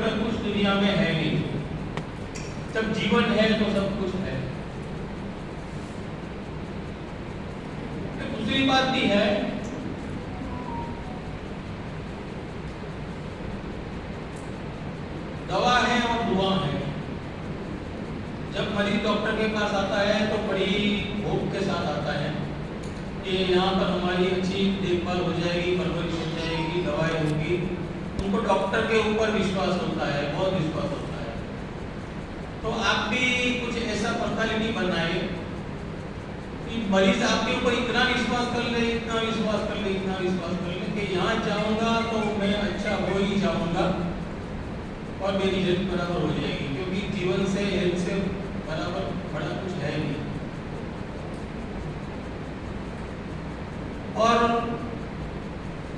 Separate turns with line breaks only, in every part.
बढ़कर कुछ दुनिया में है नहीं। जब जीवन है तो सब कुछ है। दूसरी बात भी है, दवा है और दुआ है। जब मरीज डॉक्टर के पास आता है तो बड़ी होप के साथ आता है कि यहाँ पर हमारी अच्छी देखभाल हो जाएगी, परवरिश हो जाएगी, दवाई होगी। उनको डॉक्टर के ऊपर विश्वास होता है, बहुत विश्वास होता है। तो आप भी कुछ ऐसा पर्सनालिटी बनाए कि मरीज आपके ऊपर इतना विश्वास कर ले, इतना विश्वास कर ले, इतना विश्वास कर ले कि यहाँ जाऊँगा तो मैं अच्छा हो ही जाऊँगा और मेरी हेल्थ बराबर हो जाएगी, क्योंकि जीवन से, हेल्थ से बराबर बड़ा कुछ है नहीं। और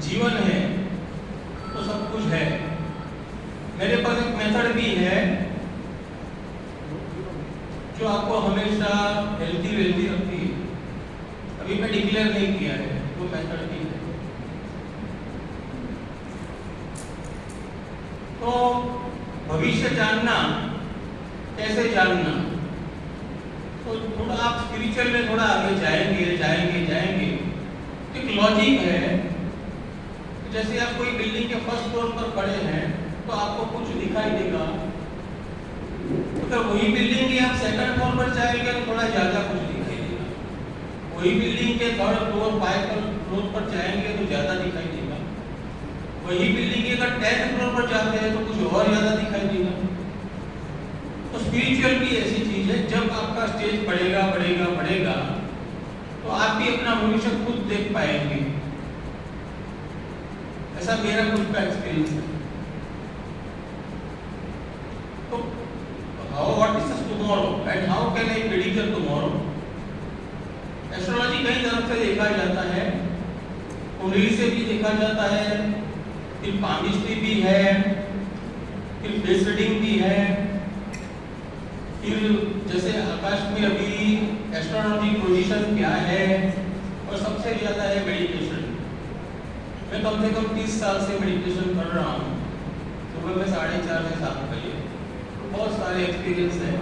जीवन है तो सब कुछ है। मेरे पास एक मेथड भी है जो आपको हमेशा हेल्थी वेल्थी रखती है। अभी मैं डिक्लेयर नहीं किया है, वो मेथड भी है। तो भविष्य जानना, कैसे जानना, तो थोड़ा आप स्पिरिचुअल में थोड़ा आगे जाएंगे जाएंगे जाएंगे। एक लॉजिक है, जैसे आप कोई बिल्डिंग के फर्स्ट फ्लोर पर खड़े हैं तो आपको कुछ दिखाई देगा, अगर वही बिल्डिंग की आप सेकंड फ्लोर पर जाएंगे तो थोड़ा ज्यादा कुछ दिखाई देगा। वही बिल्डिंग के थर्ड फ्लोर, फाइव फ्लोर पर जाएंगे तो ज्यादा दिखाई देगा। वही बिल्डिंग के अगर 10th फ्लोर पर जाते हैं तो कुछ और ज्यादा दिखाई देगा। तो स्पिरिचुअल भी ऐसी चीज है, जब आपका स्टेज बढ़ेगा बढ़ेगा बढ़ेगा तो आप भी अपना भविष्य खुद देख पाएंगे। ऐसा मेरा खुद का एक्सपीरियंस है। तो how what is tomorrow and how can I predict tomorrow? Astrology कई तरफ से देखा जाता है, कुंडली से भी देखा जाता है, फिर पामिस्ट्री भी है, फिर फेस रीडिंग भी है, फिर जैसे आकाश में अभी एस्ट्रोनॉमिक पोजीशन क्या है, और सबसे ज्यादा है मेडिटेशन। मैं कम से कम 30 साल से मेडिटेशन कर रहा हूँ, सुबह में 4:30 से 7 बजे। बहुत सारे एक्सपीरियंस है।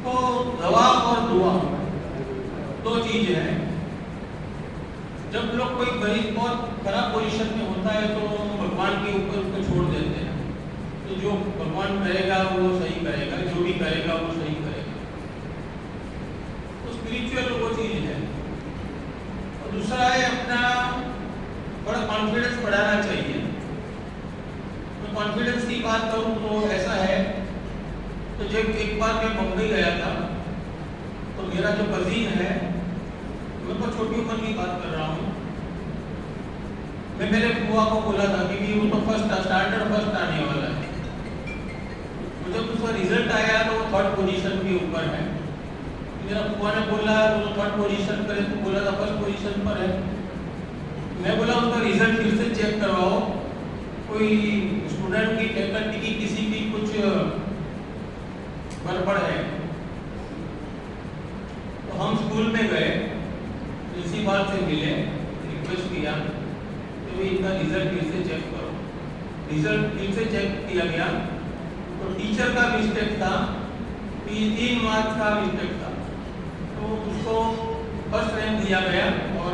तो दवा और दुआ दो चीज है। जब लोग कोई मरीज बहुत खराब पोजीशन में होता है तो भगवान के ऊपर उसको छोड़ देते हैं, तो जो भगवान करेगा वो सही करेगा, जो भी करेगा वो सही करेगा। तो स्पिरिचुअल वो चीज है। और दूसरा है अपना बड़ा कॉन्फिडेंस बढ़ाना चाहिए। तो कॉन्फिडेंस की बात करूँ तो ऐसा है, तो जब एक बार मैं मुंबई गया था तो मेरा जो कजीन है, मैं तो छोटी उम्र की बात कर रहा हूँ, मैं मेरे बुआ को बोला था कि वो तो स्टैंडर्ड फर्स्ट आने वाला है। तो जब उसका रिजल्ट आया तो वो 3rd पोजीशन के ऊपर है। मेरा बुआ ने बोला वो 3rd पोजीशन पर है, तो बोला था 1st पोजीशन पर है। मैं बोला उसका रिजल्ट फिर से चेक करवाओ, कोई स्टूडेंट की, फैकल्टी की, किसी की कुछ गड़बड़ है। तो हम स्कूल में गए, प्रिंसिपल से मिले, रिक्वेस्ट किया कि भाई इनका रिजल्ट फिर से चेक करो। रिजल्ट फिर से चेक किया गया तो टीचर का मिस्टेक था, 3 मार्क्स का मिस्टेक था। तो उसको फर्स्ट रैंक दिया गया और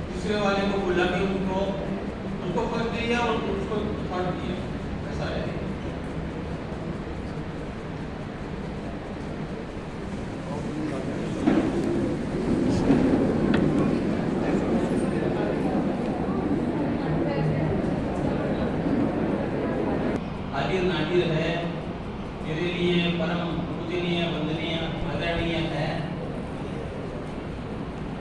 दूसरे वाले को बोला कि उसको फर्स्ट दिया और उसको 3rd दिया। ऐसा है। नादिर है, मेरे लिए परम पूजनीय, वंदनीय, आदरणीय है।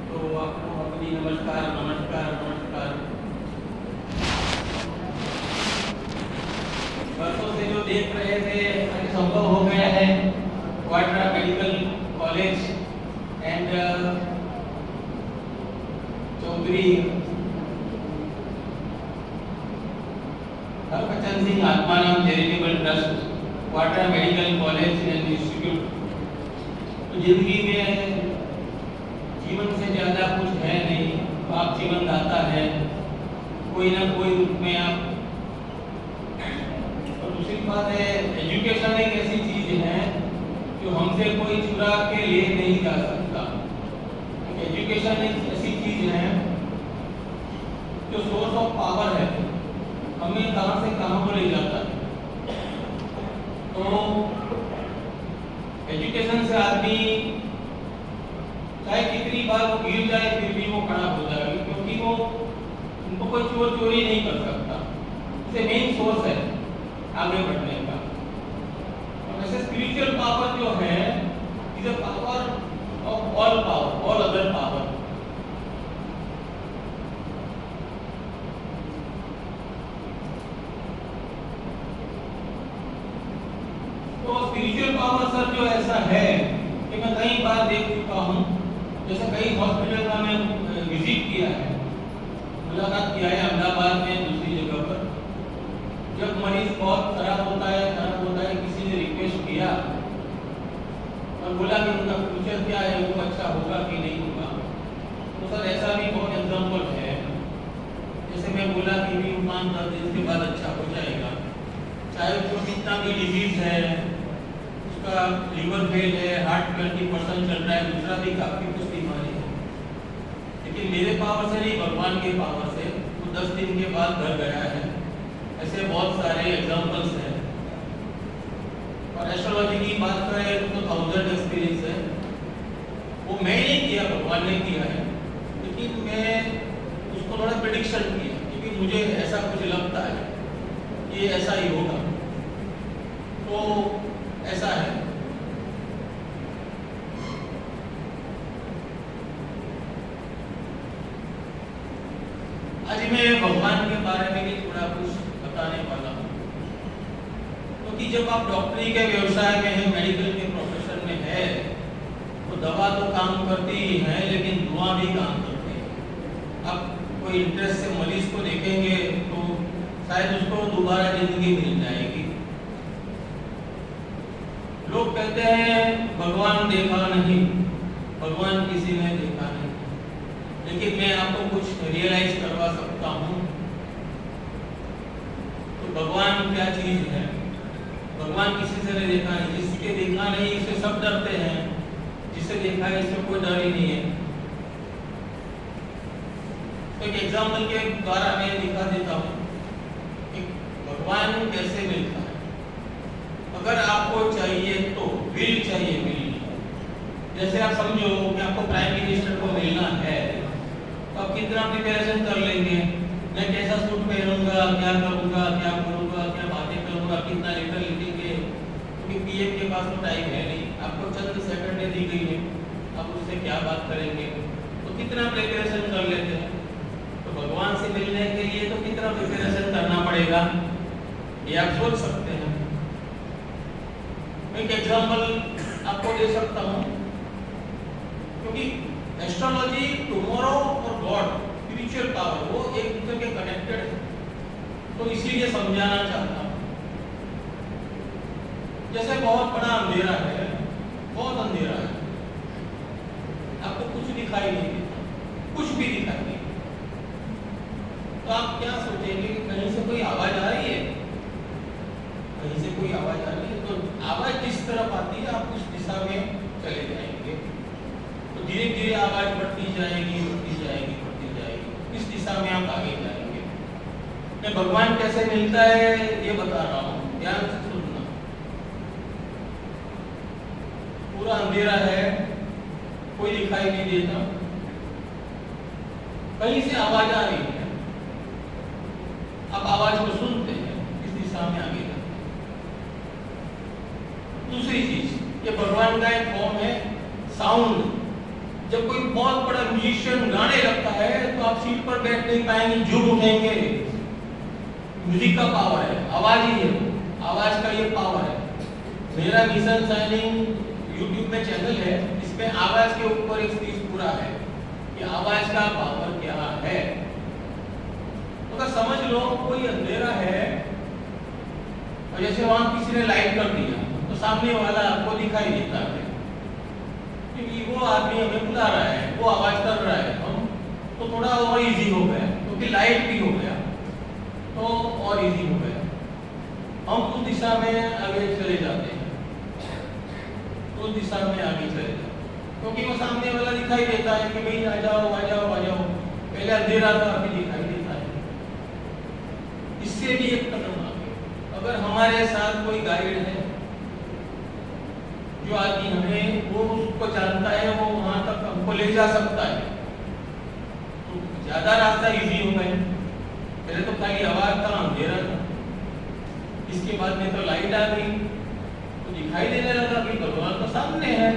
तो आपको अपनी नमस्कार नमस्कार नमस्कार। वर्षों से जो देख रहे थे, संभव हो गया है। Quadra medical college and Chaudhary Harbhajan Singh Atmaram charitable trust, Quadra medical college and institute. तो जिंदगी में जीवन से ज्यादा कुछ है नहीं, तो आप जीवन दाता है, कोई ना कोई रूप में आप। और दूसरी बात है, एजुकेशन एक ऐसी चीज है जो हमसे कोई चुरा के ले नहीं जा सकता। एजुकेशन एक ऐसी चीज है जो सोर्स ऑफ पावर है, हमें कहां से कहां को ले जाता है। तो एजुकेशन से आदमी चाहे कितनी बार वो गिर जाए फिर भी वो खड़ा हो जाएगा, क्योंकि वो उनको कोई चोर चोरी नहीं कर सकता। इसे मेन सोर्स है आगे बढ़ने का। और ऐसे स्पिरिचुअल पावर जो है is a power of all power, all other power. तो स्पिरिचुअल पावर सर जो ऐसा है कि मैं कई बार देख चुका हूँ, जैसे कई हॉस्पिटल का मैं विजिट किया है, मुलाकात किया है अहमदाबाद में, दूसरी जगह पर। जब मरीज बहुत खराब होता है, किसी ने रिक्वेस्ट किया और बोला कि उनका फ्यूचर क्या है, वो अच्छा होगा कि नहीं होगा। तो सर ऐसा भी बहुत एग्जाम्पल है, जैसे मैं बोला कि भी 5-10 दिन के बाद अच्छा हो जाएगा, चाहे उसको कितना भी डिजीज है, उसका लीवर फेल है, हार्ट 20% चल रहा है, दूसरा भी काफी कुछ बीमारी है, लेकिन मेरे पावर से नहीं, भगवान के पावर से वो 10 दिन के बाद घर गया है। ऐसे बहुत सारे एग्जांपल्स हैं। और एस्ट्रोलॉजी की बात करें तो 1000 एक्सपीरियंस है, वो मैं नहीं किया, भगवान ने किया है, लेकिन मैं उसको थोड़ा प्रेडिक्शन किया, क्योंकि मुझे ऐसा कुछ लगता है ये ऐसा ही होगा। तो ऐसा है। आज मैं भगवान के बारे में भी थोड़ा कुछ बताने वाला हूँ, क्योंकि जब आप डॉक्टरी के व्यवसाय में है, मेडिकल के प्रोफेशन में है, तो दवा तो काम करती ही है, लेकिन दुआ भी काम करती है। आप कोई इंटरेस्ट से मरीज को देखेंगे तो शायद उसको दोबारा जिंदगी मिल जाएगी। लोग कहते हैं भगवान देखा नहीं, भगवान किसी ने देखा नहीं, लेकिन मैं आपको कुछ रियलाइज करवा सकता हूँ। तो भगवान क्या चीज है? भगवान किसी से नहीं देखा नहीं, जिसके देखा नहीं इससे सब डरते हैं, जिसे देखा है इससे कोई डर ही नहीं है। तो एक एग्जाम्पल के द्वारा मैं दिखा देता हूँ कि भगवान कैसे मिलता है। अगर आपको चाहिए तो विल चाहिए, विल। जैसे आप समझो कि आपको प्राइम मिनिस्टर को मिलना है, तो आप कितना प्रिपरेशन कर लेंगे, मैं कैसा सूट पहनूंगा, क्या करूंगा, क्या करूंगा, क्या बातें करूंगा, कितना लेटर लिखेंगे, क्योंकि पीएम के पास तो टाइम है नहीं, आपको चंद सेकंड दी गई है, आप उससे क्या बात करेंगे, तो कितना प्रिपरेशन कर लेते हैं। तो भगवान से मिलने के लिए तो कितना प्रिपरेशन करना पड़ेगा, ये आप सोच सकते हैं। एक एग्जाम्पल आपको दे सकता हूँ, क्योंकि एस्ट्रोलॉजी, टुमारो और गॉड, स्पिरिचुअल पावर, वो एक दूसरे के कनेक्टेड है, तो इसीलिए समझाना चाहता हूँ। जैसे बहुत बड़ा अंधेरा है, बहुत अंधेरा है, आपको कुछ दिखाई नहीं देता, कुछ भी दिखाई नहीं देता, तो आप क्या सोचेंगे कि कहीं से कोई आवाज आ रही है, कहीं से कोई आवाज आ रही है, तो आवाज जिस तरफ आती है आप उस दिशा में चले जाएंगे, तो धीरे धीरे आवाज बढ़ती जाएगी, बढ़ती जाएगी, बढ़ती जाएगी, इस दिशा में आप आगे जाएंगे। मैं भगवान कैसे मिलता है ये बता रहा हूँ, ध्यान से सुनना। पूरा अंधेरा है, कोई दिखाई नहीं देता, कहीं से आवाज आ रही है, आप आवाज को सुनते हैं, इस दिशा में आगे जाते हैं। दूसरी चीज, ये भगवान का एक फॉर्म है साउंड। जब कोई बहुत बड़ा म्यूजिशियन गाने लगता है तो आप सीट पर बैठ नहीं पाएंगे, झूम उठेंगे। म्यूजिक का पावर है, आवाज ही है, आवाज का ये पावर है। मेरा मिशन शाइनिंग यूट्यूब में चैनल है, इसमें आवाज के ऊपर एक सीरीज पूरा है कि आवाज का पावर क्या है। तो अगर समझ लो कोई अंधेरा है और जैसे वहां किसी ने लाइट कर दिया तो सामने वाला आपको दिखाई देता है, क्योंकि वो आदमी हमें बुला रहा है, वो आवाज कर रहा है, हम तो थोड़ा और इजी हो गया, क्योंकि लाइट भी हो गया तो और इजी हो गया। हम उस दिशा में आगे चले जाते हैं, उस दिशा में आगे चले जाते हैं, क्योंकि वो सामने वाला दिखाई देता है कि भाई आ जाओ आ जाओ आ जाओ। पहले अंधेरा था, अभी दिखाई देता है। इससे भी एक कदम आगे, अगर हमारे साथ कोई गाइड है जो आदमी हमें वो उसको जानता है, वो वहां तक हमको ले जा सकता है, तो ज्यादा रास्ता इजी हो गया। पहले तो खाली आवाज था, अंधेरा था, इसके बाद में तो लाइट आ गई तो दिखाई देने लगा कि भगवान तो सामने है।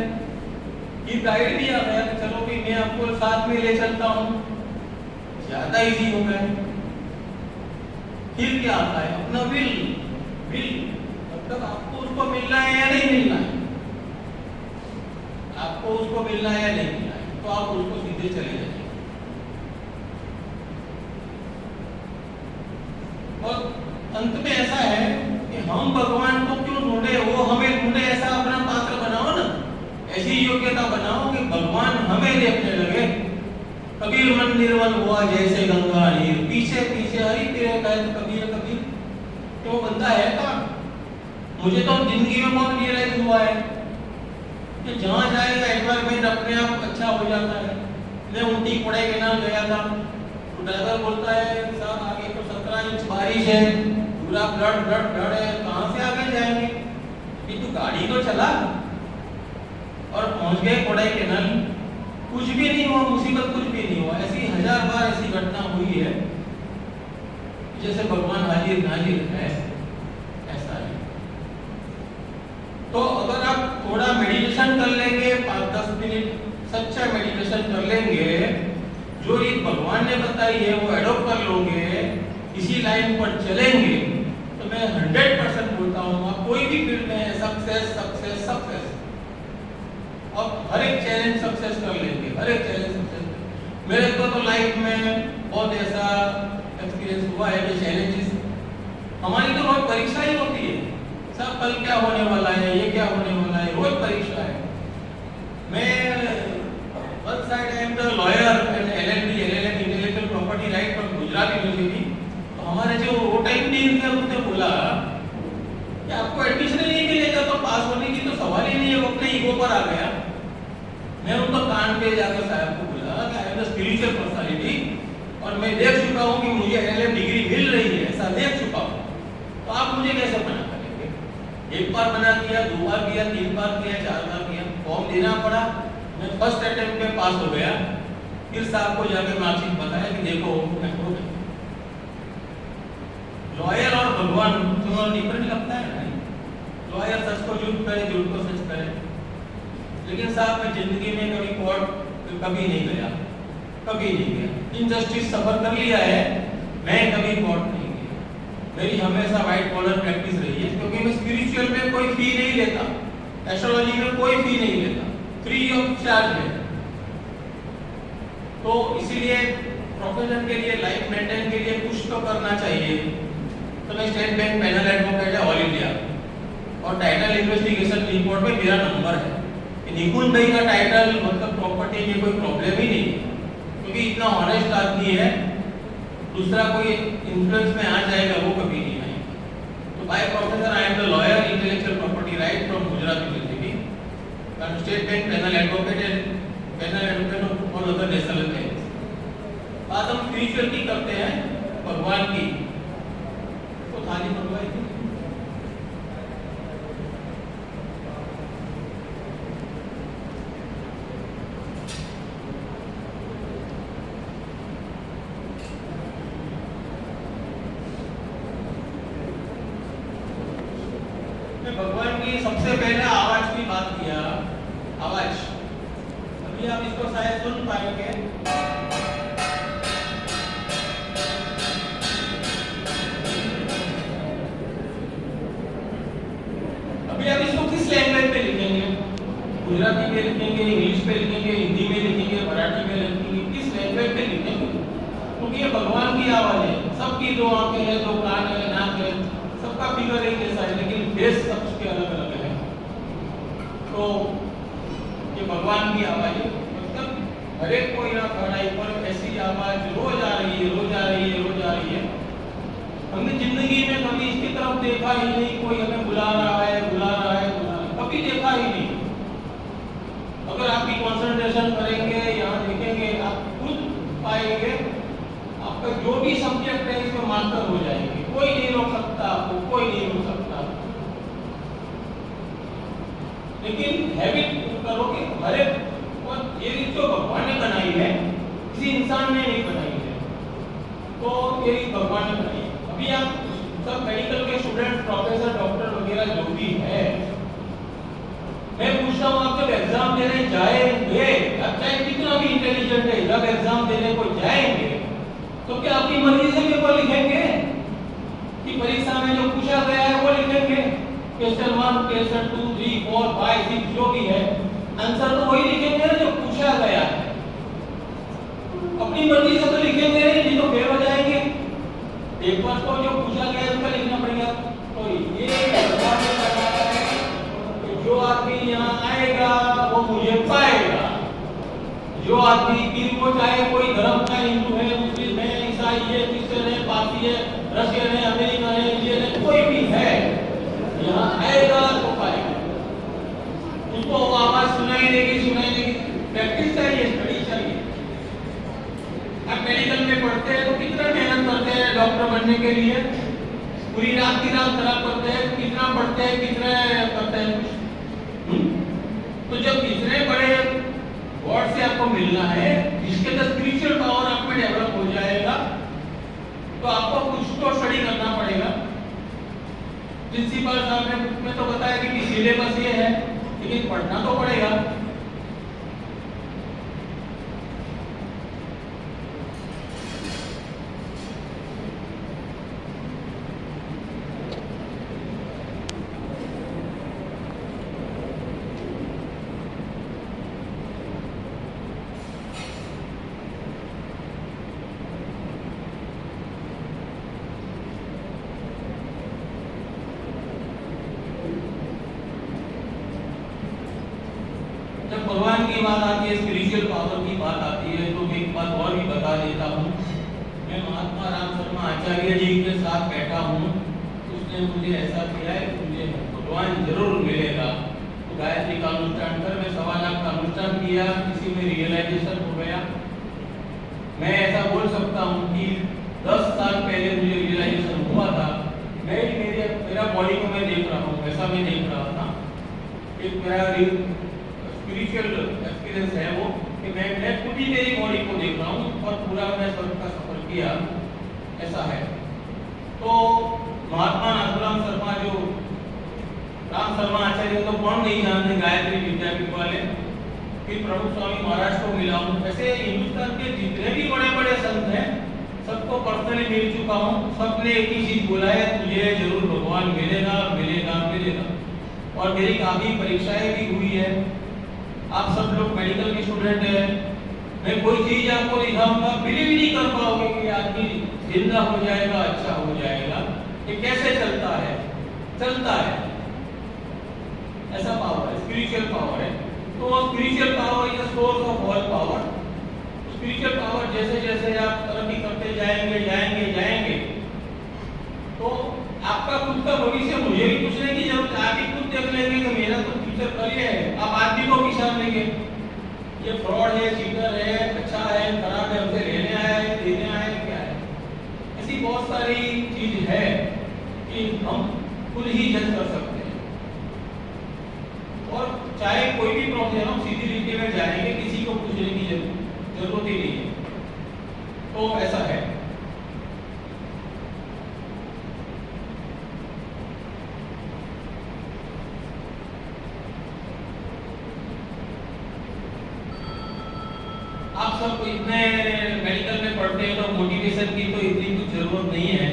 ये गाइड भी आ गया, चलो भी मैं आपको साथ में ले चलता हूँ, ज्यादा इजी हो गया। फिर क्या आता है? अपना विल। विल मतलब आपको उसको मिलना है या नहीं मिलना है, आपको उसको मिलना है या नहीं मिलना है, तो आप उसको सीधे चले जाइए। और अंत में ऐसा है कि हम भगवान को क्यों ढूंढे, वो हमें ढूंढे, ऐसा अपना पात्र बनाओ ना, ऐसी योग्यता बनाओ कि भगवान हमें देखने लगे। कबीर मन निर्मल हुआ जैसे गंगा नीर, पीछे पीछे हरि तेरे कहत कबीर कबीर। तो बंदा है का, मुझे तो जिंदगी में बहुत रियलाइज हुआ है कि जहाँ जाएगा एनवायरमेंट अपने आप अच्छा हो जाता है। मैं ऊटी कोडाईकनाल गया था, तो ड्राइवर बोलता है साहब आगे तो 17 इंच बारिश है, पूरा ब्लड ब्लड ब्लड है, कहाँ से आगे जाएंगे? कि तू गाड़ी तो चला। और पहुंच गए कोडाईकनाल, कुछ भी नहीं हुआ, मुसीबत कुछ भी नहीं हुआ। ऐसी 1000 बार ऐसी घटना हुई है, जैसे भगवान हाजिर नाजिर है, ऐसा है। तो अगर आप थोड़ा मेडिटेशन कर लेंगे, 5-10 मिनट सच्चा मेडिटेशन कर लेंगे, जो रीत भगवान ने बताई है वो एडॉप्ट कर लोगे, इसी लाइन पर चलेंगे, तो मैं 100% बोलता हूँ आप कोई भी फील्ड में सक्सेस सक्सेस सक्सेस, और हर एक चैलेंज सक्सेस कर लेंगे, हर एक चैलेंज सक्सेस। मेरे को तो लाइफ में बहुत ऐसा एक्सपीरियंस हुआ है कि चैलेंजेस, हमारी तो रोज परीक्षा ही होती है, सब कल क्या होने वाला है, ये क्या होने वाला है, रोज परीक्षा है। मैं one side I am the lawyer and LLB LLM intellectual property right from Gujarat university. तो हमारे जो वो टाइम डीन थे उसने बोला कि आपको एडमिशन नहीं मिलेगा तो पास होने की तो सवाल ही नहीं है, वो अपने ईगो पर आ गया। मैं उनको कान पे जाकर साहब को बोला कि I am the spiritual personality और मैं देख चुका हूँ कि मुझे LLM डिग्री मिल रही है, ऐसा देख चुका हूँ, तो आप मुझे कैसे मना करेंगे? एक बार मना किया, 2 बार किया, 3 बार किया, 4 बार किया, फॉर्म देना पड़ा। मैं फर्स्ट अटेम्प्ट में पास हो गया। फिर साहब को जाकर मार्कशीट बताया कि देखो मैं हो गया। लॉयर और भगवान थोड़ा डिफरेंट लगता है ना। लॉयर सच को झूठ करे, झूठ को सच करे, लेकिन साहब मैं जिंदगी में कभी कोर्ट कभी नहीं गया, कभी नहीं गया। इनजस्टिस सफर कर लिया है, मैं कभी कोर्ट नहीं गया। मेरी हमेशा वाइट कॉलर प्रैक्टिस रही है, क्योंकि मैं स्पिरिचुअल में कोई फी नहीं लेता, एस्ट्रोलॉजी में कोई फी नहीं लेता, फ्री ऑफ चार्ज है। तो इसीलिए प्रोफेशन के लिए, लाइफ मेंटेन के लिए कुछ तो करना चाहिए। तो मैं स्टेट बैंक पैनल एडवोकेट है ऑल इंडिया, और टाइटल इन्वेस्टिगेशन रिपोर्ट में मेरा नंबर है। निकुंज भाई का टाइटल मतलब प्रॉपर्टी में कोई प्रॉब्लम ही नहीं है, क्योंकि इतना ऑनेस्ट आदमी है, दूसरा कोई इन्फ्लुएंस में आ जाएगा वो कभी नहीं आएगा। तो by professor I am the lawyer intellectual property right from Gujarat university, state bank panel advocate and panel advocate of all other national banks. बात हम स्पिरिचुअल की करते हैं, भगवान की, तो थाली मंगवाई थी। भगवान की सबसे पहले आवाज की बात किया, आवाज। अभी आप इसको शायद सुन पाएंगे। अभी आप इसको किस लैंग्वेज पे लिखेंगे? गुजराती में लिखेंगे, इंग्लिश पे लिखेंगे, हिंदी में लिखेंगे, मराठी में लिखेंगे, किस लैंग्वेज पे लिखेंगे? क्योंकि ये भगवान की आवाज है। सबकी 2 आंखें हैं, 2 कान है, नाक है, सबका फिगर एक जैसा है, लेकिन फेस सबके अलग अलग है। तो ये भगवान की आवाज है। मतलब हर एक को यहाँ खड़ाई पर ऐसी आवाज रोज आ रही है, रोज आ रही है, रोज आ रही है। हमने जिंदगी में कभी इसकी तरफ देखा ही नहीं, कोई हमें बुला रहा है, बुला रहा है, बुला रहा है, कभी देखा ही नहीं। अगर आप भी कंसंट्रेशन करेंगे, यहाँ देखेंगे, आप खुद पाएंगे आपका जो भी सब्जेक्ट है इसमें मास्टर हो जाएंगे। कोई नहीं रोक सकता आपको, कोई नहीं रोक सकता। लेकिन हैबिट करोगे, हर एक ये जो भगवान ने बनाई है किसी इंसान ने नहीं बनाई है, तो ये भगवान ने बनाई है। अभी आप सब मेडिकल के स्टूडेंट, प्रोफेसर, डॉक्टर वगैरह जो भी है, मैं पूछता हूँ आप जब एग्जाम देने जाएंगे, आप चाहे कितना भी इंटेलिजेंट है, जब एग्जाम देने को जाएंगे तो क्या अपनी मर्जी से पेपर लिखेंगे कि परीक्षा में जो पूछा गया है वो लिखेंगे? क्वेश्चन 1, क्वेश्चन 2, 3, 4, 5, 6 जो भी है, आंसर तो वही लिखेंगे ना जो पूछा गया है। अपनी मर्जी से तो लिखेंगे नहीं तो फेल हो जाएंगे। पेपर को जो पूछा गया है उसका लिखना पड़ेगा। तो ये जो आदमी यहाँ आएगा वो मुझे पाएगा। जो आदमी फिर वो चाहे कोई धर्म का, हिंदू है, मुस्लिम है, ईसाई है, क्रिश्चियन है, पारसी है, रशियन है, अमेरिकन है, इंडियन है, कोई भी है, यहाँ आएगा तो पाएगा। उनको आवाज सुनाई देगी, सुनाई देगी। प्रैक्टिस चाहिए, स्टडी चाहिए। आप मेडिकल में पढ़ते हैं तो कितना मेहनत करते हैं डॉक्टर बनने के लिए, पूरी रात की रात खराब करते हैं, कितना पढ़ते हैं, कितना करते हैं। तो जब इतने बड़े वर्ड से आपको मिलना है जिसके अंदर स्पिरिचुअल पावर आप में डेवलप हो जाएगा, तो आपको कुछ तो स्टडी करना पड़ेगा। प्रिंसिपल साहब ने बुक में तो बताया कि सिलेबस ये है, लेकिन पढ़ना तो पड़ेगा। जब भगवान की बात आती है, स्पिरिचुअल पावर की बात आती है, तो मैं एक बात और भी बता देता हूँ। मैं महात्मा राम शर्मा आचार्य जी के साथ बैठा हूँ, उसने मुझे ऐसा किया है कि मुझे भगवान जरूर मिलेगा। तो गायत्री का अनुष्ठान कर, मैं 1.25 लाख का अनुष्ठान किया, किसी में रियलाइजेशन हो गया। मैं ऐसा बोल सकता हूँ कि 10 साल पहले मुझे रियलाइजेशन हुआ था। मेरा बॉडी को मैं देख रहा हूँ, वैसा मैं देख रहा था। एक मेरा स्पिरिचुअल एक्सपीरियंस है वो कि मैं खुद ही मेरी बॉडी को देख रहा हूँ और पूरा मैं स्वर्ग का सफर किया, ऐसा है। तो महात्मा नाथुराम शर्मा, जो राम शर्मा आचार्य तो कौन नहीं जानते, गायत्री विद्यापीठ वाले। फिर प्रमुख स्वामी महाराज को मिला हूँ। ऐसे हिंदुस्तान के जितने भी बड़े बड़े संत हैं सबको पर्सनली मिल चुका हूँ। सबने एक ही चीज बोला है, तुझे जरूर भगवान मिलेगा, मिलेगा, मिलेगा। और मेरी काफी परीक्षाएं भी हुई है। आप सब लोग मेडिकल के स्टूडेंट हैं, मैं कोई चीज आपको दिखाऊंगा, बिलीव ही नहीं कर पाओगे कि आदमी जिंदा हो जाएगा, अच्छा हो जाएगा। ये कैसे चलता है? चलता है, ऐसा पावर है, स्पिरिचुअल पावर है। तो spiritual power is the source of all power. Spiritual power जैसे जैसे आप तरक्की करते जाएंगे जाएंगे जाएंगे, तो आपका खुद का भविष्य मुझे भी पूछने की जरूरत है। आप भी खुद देख लेंगे कि मेरा तो फ्यूचर करियर है। आप आदमी को पहचान लेंगे, ये फ्रॉड है, चीटर है, अच्छा है, खराब है, हमसे लेने आया है, देने आया है, क्या है। ऐसी बहुत सारी चीज है कि हम खुद ही जज कर सकते हैं। और चाहे कोई भी प्रॉब्लम हम सीधी रीति में जाएंगे, किसी को पूछने की जरूरत ही नहीं है। तो ऐसा है। आप सब इतने मेडिकल में पढ़ते हैं तो मोटिवेशन की तो इतनी कुछ जरूरत नहीं है,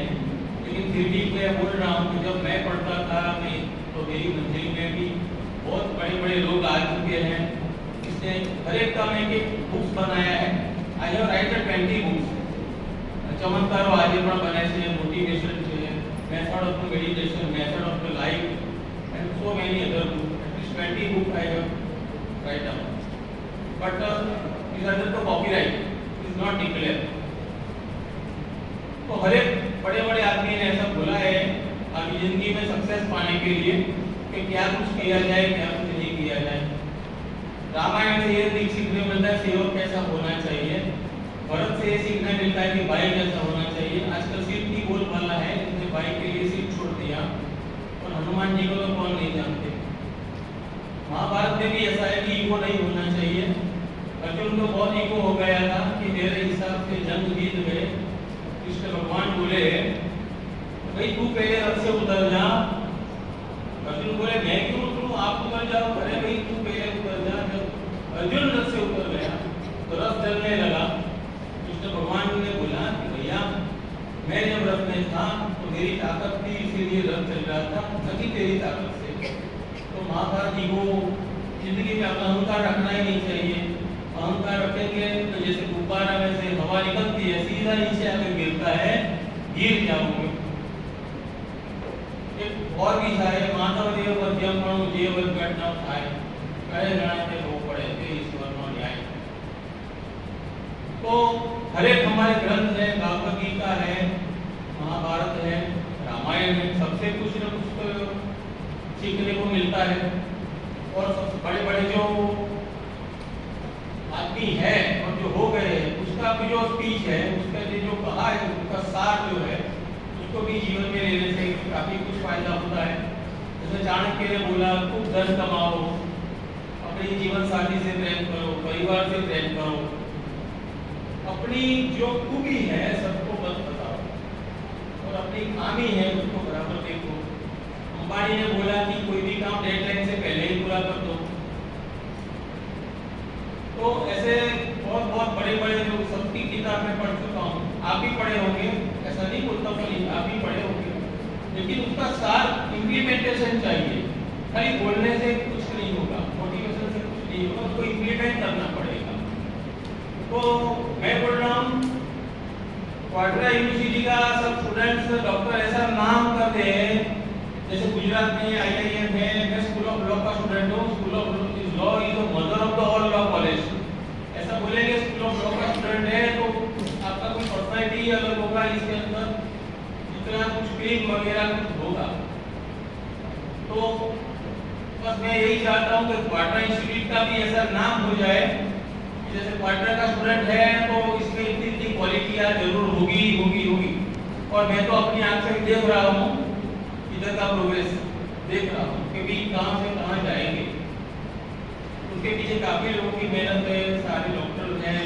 लेकिन फिर भी मैं बोल रहा हूँ कि जब मैं पढ़ता था तो मेरी मंजिल में भी बहुत बड़े बड़े लोग आ चुके हैं। इसने हर एक का मैं एक बुक्स बनाया है। I have righted 20 books. चमत्कार आजीवन बनाए से, मोटिवेशन से, method of meditation, method of life and so many other books. At least 20 book I have write down. But is under the copyright, is not declare. तो हर एक बड़े बड़े आदमी ने ऐसा बोला है अपनी जिंदगी में सक्सेस पाने के लिए कि क्या कुछ किया जाए, क्या कुछ नहीं किया जाए। रामायण से ये सीखने मिलता है सेवक कैसा होना चाहिए, भरत से ये सीखने मिलता है कि भाई कैसा होना चाहिए। आजकल सिर्फ की बोलबाला है, जिसने भाई के लिए सिर्फ छोड़ दिया, और हनुमान जी को तो कौन नहीं जानते। महाभारत में भी ऐसा है कि ईगो नहीं होना चाहिए। अर्जुन को बहुत ईगो हो गया था कि मेरे हिसाब से जंग जीत गए। कृष्ण भगवान बोले भाई तू पहले रथ से उतर जा। अर्जुन बोले मैं क्यों उतरूं, आप उतर जाओ। अरे भाई तू पहले उतर जा। जब अर्जुन रथ से उतर गया तो रथ चलने लगा। कृष्ण भगवान ने बोला कि भैया मैं जब रथ में था तो मेरी ताकत थी, इसीलिए रथ चल रहा था, नहीं तेरी ताकत से। तो महाभारत ईगो जिंदगी में अहंकार रखना ही नहीं चाहिए। अहंकार रखेंगे तो जैसे गुब्बारा में से हवा निकलती है, सीधा नीचे आकर गिरता है, गिर जाओगे। एक और भी है, मानव देव मध्यम पणु जीव घटना થાય कहे जाने रो पड़े ते ईश्वर नो न्याय। तो हर एक हमारे ग्रंथ है, भागवत गीता है, महाभारत है, रामायण है, सबसे कुछ न कुछ तो सीखने को मिलता है। और सबसे बड़े बड़े जो आदमी है और जो हो गए हैं, उसका भी जो स्पीच है, उसका जो कहा है, उसका सार जो है, उसको भी जीवन में लेने से काफी कुछ फायदा होता है। जैसे चाणक्य ने बोला खूब धन कमाओ, अपनी जीवन साथी से प्रेम करो, परिवार से प्रेम करो, अपनी जो खूबी है सबको मत बताओ, और अपनी खामी है उसको बराबर देखो। अंबानी ने बोला कि कोई भी काम डेडलाइन से पहले ही पूरा कर दो। तो ऐसे बहुत बहुत बड़े बड़े जो सबकी किताब में पढ़ चुका हूँ, आप भी पढ़े होंगे, ऐसा नहीं बोलता हूँ, आप भी पढ़े होंगे, लेकिन उसका सार इम्प्लीमेंटेशन चाहिए। खाली बोलने से कुछ नहीं होगा, मोटिवेशन से कुछ नहीं होगा, उसको इम्प्लीमेंट करना पड़ेगा। तो मैं बोल रहा हूँ क्वाड्रा यूनिवर्सिटी का सब स्टूडेंट्स डॉक्टर ऐसा नाम कर दे, जैसे गुजरात में IIM है, मैं स्कूल ऑफ लॉ का स्टूडेंट हूँ, school of law is the mother of the all law college. ऐसा बोलेंगे स्कूल ऑफ लॉ का स्टूडेंट है तो आपका कोई पर्सनैलिटी अलग होगा, इसके अंदर इतना कुछ क्रीम वगैरह कुछ होगा। तो बस मैं यही चाहता हूँ कि क्वाड्रा इंस्टीट्यूट का भी ऐसा नाम हो जाए कि जैसे क्वाड्रा का स्टूडेंट है तो इसमें इतनी इतनी क्वालिटियाँ जरूर होगी होगी होगी। और मैं तो अपनी आंख से देख रहा हूँ इधर का प्रोग्रेस, देख रहा हूँ कि भी कहाँ से कहाँ जाएंगे। उसके पीछे काफी लोगों की मेहनत है, सारे डॉक्टर हैं,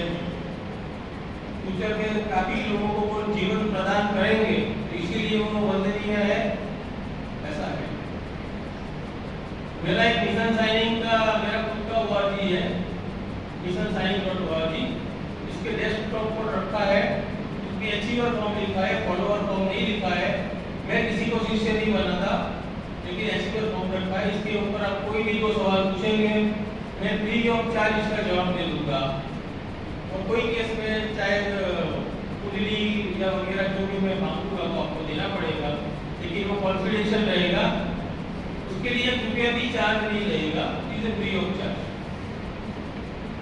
फ्यूचर में काफी लोगों को वो जीवन प्रदान करेंगे, तो इसीलिए वो वंदनीय है। ऐसा है। मेरा एक मिशन साइनिंग का मेरा खुद का ORG है, missionsigning.org। इसके डेस्कटॉप पर रखा है, उसमें अचीवर फॉर्म लिखा है, फॉलोअर फॉर्म नहीं लिखा है। मैं किसी को शिष्य नहीं बनाता, लेकिन अचीवर फॉर्म रखा है। इसके ऊपर आप कोई भी को सवाल पूछेंगे, मैं फ्री ऑफ चार्ज इसका जवाब दे दूंगा। और कोई केस में चाहे कुंडली या वगैरह जो भी मैं मांगूंगा तो आपको देना पड़ेगा, लेकिन वो कॉन्फिडेंशियल रहेगा, उसके लिए रुपया भी चार्ज नहीं रहेगा, इज फ्री ऑफ चार्ज।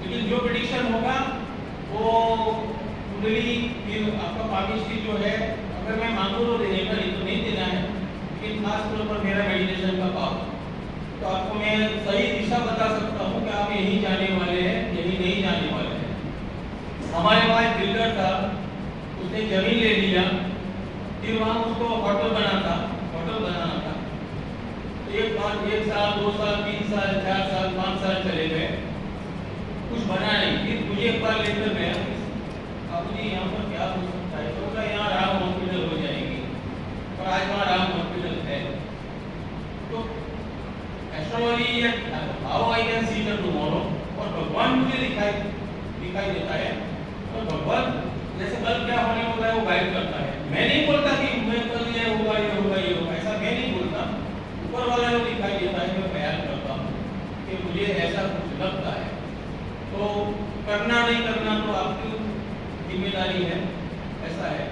लेकिन जो प्रेडिक्शन होगा वो कुंडली फिर आपका पामिस्ट्री जो है, अगर मैं मांगू तो देने का, नहीं तो नहीं देना है। लेकिन खास तौर पर मेरा मेडिटेशन का पावर, तो आपको मैं सही दिशा बता सकता हूँ कि आप यही जाने वाले हैं, यही नहीं जाने वाले हैं। हमारे वहाँ एक बिल्डर था, उसने जमीन ले लिया, फिर वहाँ उसको होटल बनाना था। तो एक साल 2 साल 3 साल 4 साल 5 साल चले गए, कुछ बना नहीं। फिर मुझे एक बार लेकर गया, बाबू जी यहाँ पर क्या हो सकता है, तो बोला यहाँ राम हॉस्पिटल हो जाएगी, और आज वहाँ राम हॉस्पिटल है। तो astrology how I can see the tomorrow, और भगवान मुझे दिखाई देता है, और भगवान जैसे कल क्या होने वाला है वो गाइड करता है। मैं नहीं बोलता कि मैं कल ये होगा ये होगा ये होगा, ऐसा मैं नहीं बोलता। ऊपर वाला जो दिखाई देता है मैं बयान करता हूँ कि मुझे ऐसा कुछ लगता है। तो करना नहीं करना तो आपकी जिम्मेदारी है, ऐसा है।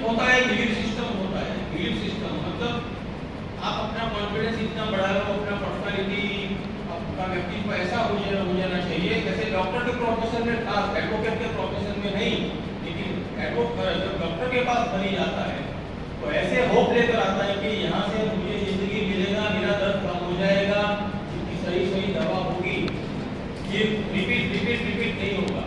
होता है बिलीफ सिस्टम होता है, कॉन्फिडेंस इतना बढ़ा लो, अपना पर्सनालिटी, आपका व्यक्तित्व ऐसा हो जाना चाहिए जैसे डॉक्टर के प्रोफेशन में, खास एडवोकेट के प्रोफेशन में नहीं, लेकिन जब डॉक्टर के पास बनी जाता है तो ऐसे होप लेकर आता है कि यहाँ से मुझे जिंदगी मिलेगा, मेरा दर्द कम हो जाएगा, इसकी सही सही दवा होगी, ये रिपीट नहीं होगा।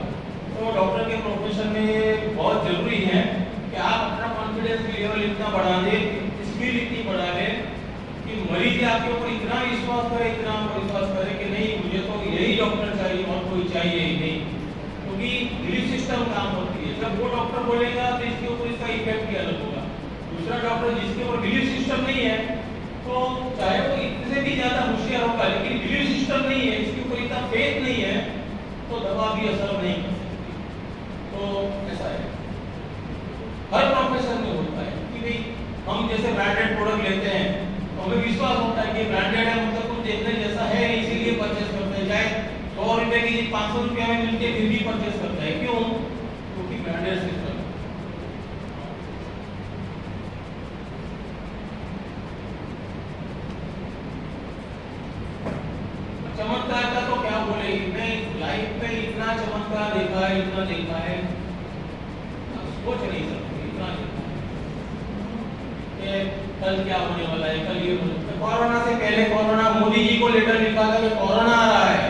तो डॉक्टर के प्रोफेशन में बहुत जरूरी है कि आप अपना कॉन्फिडेंस लेवल इतना बढ़ा दें, स्किल इतनी बढ़ा दें कि मरीज आपके ऊपर इतना विश्वास करे कि नहीं, मुझे तो यही डॉक्टर चाहिए और कोई चाहिए ही नहीं, क्योंकि बिलीफ सिस्टम काम करती है। जब वो डॉक्टर बोलेगा तो इसके ऊपर इसका इफेक्ट भी अलग होगा। दूसरा डॉक्टर जिसके ऊपर बिलीफ सिस्टम नहीं है, तो चाहे वो इतने भी ज्यादा होशियार होगा, लेकिन बिलीफ सिस्टम नहीं है, इसके ऊपर इतना फेथ नहीं है, तो दवा भी असर नहीं कर सकती। तो ऐसा है, हर प्रोफेशन में होता है कि भाई हम जैसे ब्रांडेड प्रोडक्ट लेते हैं तो हमें विश्वास होता है कि ब्रांडेड है, मतलब कुछ देखने जैसा है, इसीलिए परचेस करते हैं। चाहे 100 रुपए की 500 रुपया में मिलती है फिर भी परचेस करते हैं। क्यों? क्योंकि ब्रांडेड सिस्टम। चमत्कार का तो क्या बोले, मैं लाइफ में इतना चमत्कार देखा है, इतना देखा है, सोच नहीं सकते, इतना देखा है। कल क्या होने वाला है, कल ये कोरोना से पहले, कोरोना मोदी जी को लेटर लिखा था कि कोरोना आ रहा है,